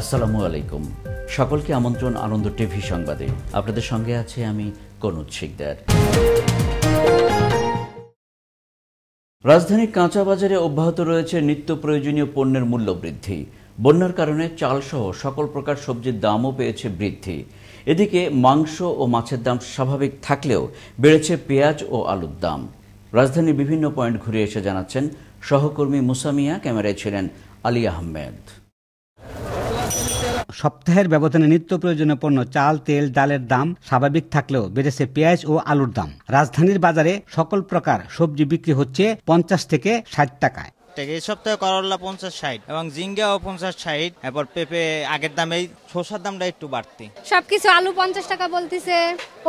আসসালামু আলাইকুম। সকলকে আমন্ত্রণ আনন্দ টিভি সংবাদে। আপনাদের সঙ্গে আছে আমি কনুজ শিকদার। রাজধানীর কাঁচা বাজারে অব্যাহত রয়েছে নিত্য প্রয়োজনীয় পণ্যের মূল্য বৃদ্ধি। বন্যার কারণে চালসহ সকল প্রকার সবজির দামও পেয়েছে বৃদ্ধি। এদিকে মাংস ও মাছের দাম স্বাভাবিক থাকলেও বেড়েছে পেঁয়াজ ও আলুর দাম। রাজধানীর বিভিন্ন পয়েন্ট ঘুরে এসে জানাচ্ছেন সহকর্মী মুসা মিয়া, ক্যামেরায় ছিলেন আলী আহমেদ। সপ্তাহের ব্যবধানে নিত্য প্রয়োজনীয় পণ্য চাল, তেল, ডালের দাম স্বাভাবিক থাকলেও বেড়েছে পেঁয়াজ ও আলুর দাম। রাজধানীর বাজারে সকল প্রকার সবজি বিক্রি হচ্ছে 50 থেকে 60 টাকায়। এই সপ্তাহে করলা 50-60 এবং ঝিঙ্গাও 50-60। এরপর পেঁপে আগের দামে, শসার দামটা একটু বাড়তি। সবকিছু আলু 50 টাকা বলতিছে,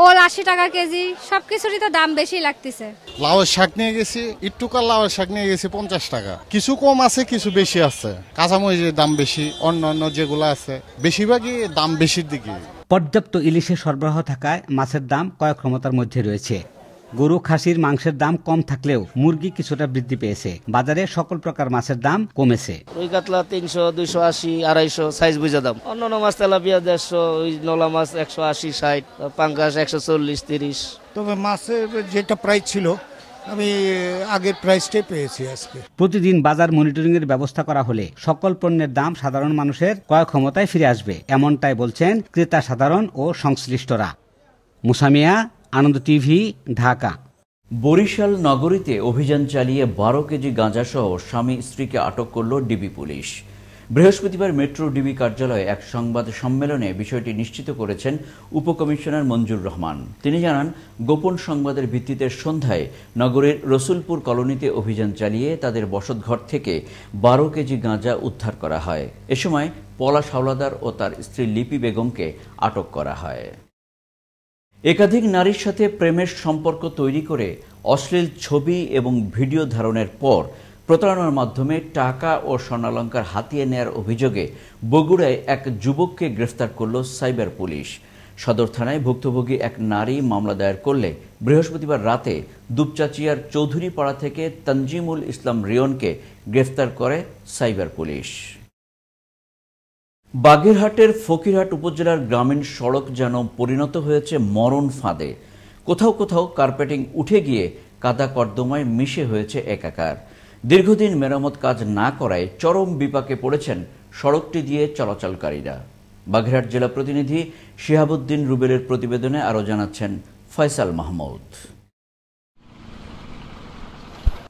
ওল 80 টাকা কেজি, সবকিছুরই তো দাম বেশি লাগতেছে। লাউয়ের শাক নিয়ে গেছি, একটুকার লাউয়ের শাক নিয়ে গেছি 50 টাকা। কিছু কম আছে, কিছু বেশি আছে। কাঁচামরিচের দাম বেশি, অন্যান্য যেগুলো আছে বেশিরভাগই দাম বেশির দিকে। পর্যাপ্ত ইলিশের সরবরাহ থাকায় মাছের দাম ক্রয় ক্ষমতার মধ্যে রয়েছে। গরু, খাসির মাংসের দাম কম থাকলেও মুরগি কিছুটা বৃদ্ধি পেয়েছে। বাজারে সকল প্রকার মাছের দাম কমেছে। রুই কাতলা 300, 280, 250 সাইজ বুঝে দাম। অন্যান্য মাছ তেলাপিয়া 150, ওই নলা মাছ 180, 60, পাঙ্গাস 140, 30। তবে মাছের যেটা প্রাইস ছিল আমি আগের প্রাইসটাই পেয়েছি আজকে। প্রতিদিন বাজার মনিটরিং এর ব্যবস্থা করা হলে সকল পণ্যের দাম সাধারণ মানুষের ক্রয় ক্ষমতায় ফিরে আসবে, এমনটাই বলছেন ক্রেতা সাধারণ ও সংশ্লিষ্টরা। মুসা মিয়া, আনন্দ টিভি, ঢাকা। বরিশাল নগরীতে অভিযান চালিয়ে 12 কেজি গাঁজাসহ স্বামী স্ত্রীকে আটক করল ডিবি পুলিশ। বৃহস্পতিবার মেট্রো ডিবি কার্যালয়ে এক সংবাদ সম্মেলনে বিষয়টি নিশ্চিত করেছেন উপকমিশনার মঞ্জুর রহমান। তিনি জানান, গোপন সংবাদের ভিত্তিতে সন্ধ্যায় নগরের রসুলপুর কলোনিতে অভিযান চালিয়ে তাদের বসতঘর থেকে 12 কেজি গাঁজা উদ্ধার করা হয়। এ সময় পলাশ হাওলাদার ও তার স্ত্রী লিপি বেগমকে আটক করা হয়। একাধিক নারীর সাথে প্রেমের সম্পর্ক তৈরি করে অশ্লীল ছবি এবং ভিডিও ধারণের পর প্রতারণার মাধ্যমে টাকা ও স্বর্ণালংকার হাতিয়ে নেয়ার অভিযোগে বগুড়ায় এক যুবককে গ্রেফতার করল সাইবার পুলিশ। সদর থানায় ভুক্তভোগী এক নারী মামলা দায়ের করলে বৃহস্পতিবার রাতে দুপচাচিয়ার চৌধুরী পাড়া থেকে তঞ্জিমুল ইসলাম রিয়নকে গ্রেফতার করে সাইবার পুলিশ। বাগেরহাটের ফকিরহাট উপজেলার গ্রামীণ সড়ক যেন পরিণত হয়েছে মরণ ফাঁদে। কোথাও কোথাও কার্পেটিং উঠে গিয়ে কাদা কর্দমায় মিশে হয়েছে একাকার। দীর্ঘদিন মেরামত কাজ না করায় চরম বিপাকে পড়েছেন সড়কটি দিয়ে চলাচলকারীরা। বাগেরহাট জেলা প্রতিনিধি শিহাবুদ্দিন রুবেলের প্রতিবেদনে আরও জানাচ্ছেন ফয়সাল মাহমুদ।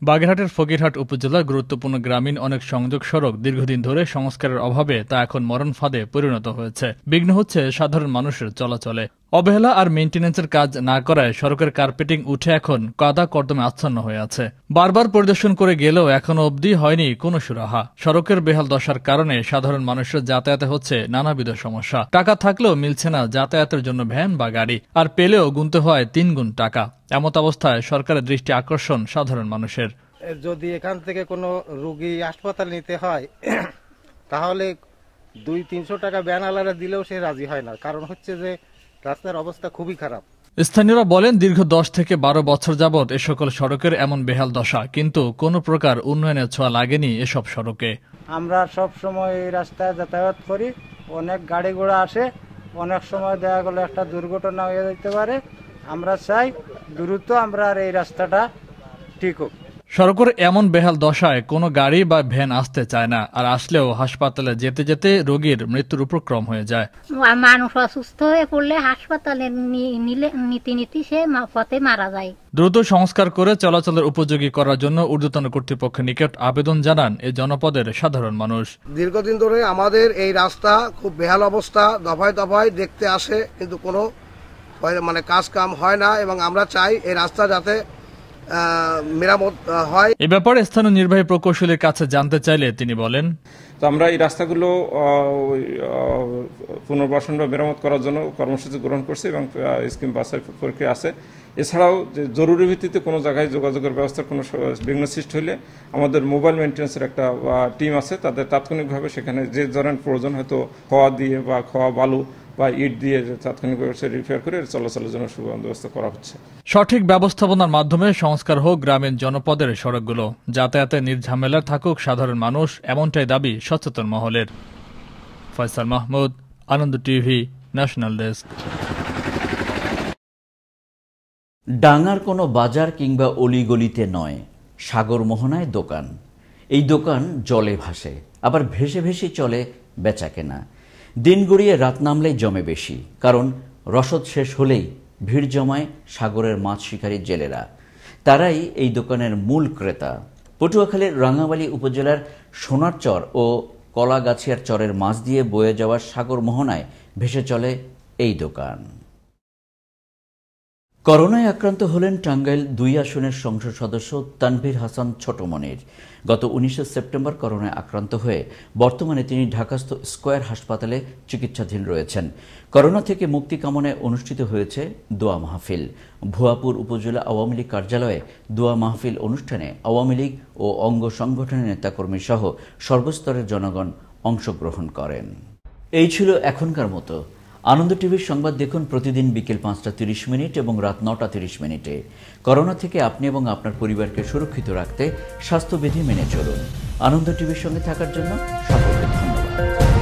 বাগেরহাটের ফকিরহাট উপজেলার গুরুত্বপূর্ণ গ্রামীণ অনেক সংযোগ সড়ক দীর্ঘদিন ধরে সংস্কারের অভাবে তা এখন মরণ ফাঁদে পরিণত হয়েছে। বিঘ্ন হচ্ছে সাধারণ মানুষের চলাচলে। অবহেলা আর মেইনটেনেন্সের কাজ না করায় সড়কের কার্পেটিং উঠে এখন কাদা কর্দমে আচ্ছন্ন হয়ে আছে। বারবার পরিদর্শন করে গেলেও এখনো অবধি হয়নি কোনো সুরাহা। সড়কের বেহাল দশার কারণে সাধারণ মানুষের যাতায়াতে হচ্ছে নানাবিধ সমস্যা। টাকা থাকলেও মিলছে না যাতায়াতের জন্য ভ্যান বা গাড়ি, আর পেলেও গুনতে হয় 3 গুণ টাকা। এমত অবস্থায় সরকারের দৃষ্টি আকর্ষণ সাধারণ মানুষের। যদি এখান থেকে কোনো রোগী হাসপাতাল নিতে হয় তাহলে 200-300 টাকা ব্যানালারা দিলেও সে রাজি হয় না। কারণ হচ্ছে যে রাস্তার অবস্থা খুবই খারাপ। স্থানীয়রা বলেন, দীর্ঘ 10 থেকে 12 বছর যাবৎ এ সকল সড়কের এমন বেহাল দশা, কিন্তু কোনো প্রকার উন্নয়নের ছোঁয়া লাগেনি এসব সড়কে। আমরা সব সময় এই রাস্তায় যাতায়াত করি, অনেক গাড়ি ঘোড়া আসে, অনেক সময় দেখা গেল একটা দুর্ঘটনা হয়ে যেতে পারে। আমরা চাই দ্রুত আমরা আর এই রাস্তাটা ঠিক হোক। সড়কের এমন বেহাল দশায় কোনো গাড়ি বা ভ্যান আসতে চায় না, আর আসলেও হাসপাতালে যেতে যেতে রোগীর মৃত্যুর উপক্রম হয়ে যায়। মানুষ অসুস্থ হয়ে পড়লে হাসপাতালে নীতি সে পথে মারা যায়। দ্রুত সংস্কার করে চলাচলের উপযোগী করার জন্য ঊর্ধ্বতন কর্তৃপক্ষের নিকট আবেদন জানান এই জনপদের সাধারণ মানুষ। দীর্ঘদিন ধরে আমাদের এই রাস্তা খুব বেহাল অবস্থা, দফায় দফায় দেখতে আসে, কিন্তু কোনো কাজ কাম হয় না, এবং আমরা চাই এই রাস্তা যাতে মেরামত হয়। এ ব্যাপারে স্থানীয় নির্বাহী প্রকৌশলীর কাছে জানতে চাইলে তিনি বলেন, তো আমরা এই রাস্তাগুলো পুনর্বাসন বা মেরামত করার জন্য কর্মসূচি গ্রহণ করছি এবং স্কিম বাছাই প্রক্রিয়া আছে। এছাড়াও যে জরুরি ভিত্তিতে কোনো জায়গায় যোগাযোগের ব্যবস্থার কোনো বিঘ্ন সৃষ্টি হলে আমাদের মোবাইল মেইনটেন্যান্সের একটা টিম আছে, তাদের তাৎক্ষণিকভাবে সেখানে যে ধরনের প্রয়োজন, হয়তো খোয়া দিয়ে বা খোয়া বালু বা ইট দিয়ে তাৎক্ষণিক ব্যবস্থা রিপেয়ার করে চলাচলের জন্য সুবন্দোবস্ত করা হচ্ছে। সঠিক ব্যবস্থাপনার মাধ্যমে সংস্কার হোক গ্রামীণ জনপদের সড়কগুলো, যাতায়াতে নির্ঝামেলা থাকুক সাধারণ মানুষ, এমনটাই দাবি সচেতন মহলের। ফয়সাল মাহমুদ, আনন্দ টিভি, ন্যাশনাল ডেস্ক। ডাঙ্গার কোনো বাজার কিংবা অলিগলিতে নয়, সাগর মোহনায় দোকান। এই দোকান জলে ভাসে, আবার ভেসে ভেসে চলে বেচাকেনা। দিন গড়িয়ে রাত নামলেই জমে বেশি, কারণ রসদ শেষ হলেই ভিড় জমায় সাগরের মাছ শিকারী জেলেরা। তারাই এই দোকানের মূল ক্রেতা। পটুয়াখালীর রাঙ্গামালী উপজেলার সোনারচর ও কলাগাছিয়ার চরের মাছ দিয়ে বয়ে যাওয়া সাগর মোহনায় ভেসে চলে এই দোকান। করোনায় আক্রান্ত হলেন টাঙ্গাইল ২ আসনের সংসদ সদস্য তানভীর হাসান ছোটমনির। গত ১৯ সেপ্টেম্বর করোনায় আক্রান্ত হয়ে বর্তমানে তিনি ঢাকাস্থ স্কয়ার হাসপাতালে চিকিৎসাধীন রয়েছেন। করোনা থেকে মুক্তি কামনায় অনুষ্ঠিত হয়েছে দোয়া মাহফিল। ভুয়াপুর উপজেলা আওয়ামী লীগ কার্যালয়ে দোয়া মাহফিল অনুষ্ঠানে আওয়ামী লীগ ও অঙ্গ সংগঠনের নেতাকর্মী সহ সর্বস্তরের জনগণ অংশগ্রহণ করেন। এই ছিল এখনকার মতো। আনন্দ টিভির সংবাদ দেখুন প্রতিদিন বিকেল ৫টা ৩০ এবং রাত ৯টা ৩০। করোনা থেকে আপনি এবং আপনার পরিবারকে সুরক্ষিত রাখতে স্বাস্থ্যবিধি মেনে চলুন। আনন্দ টিভির সঙ্গে থাকার জন্য সকলকে ধন্যবাদ।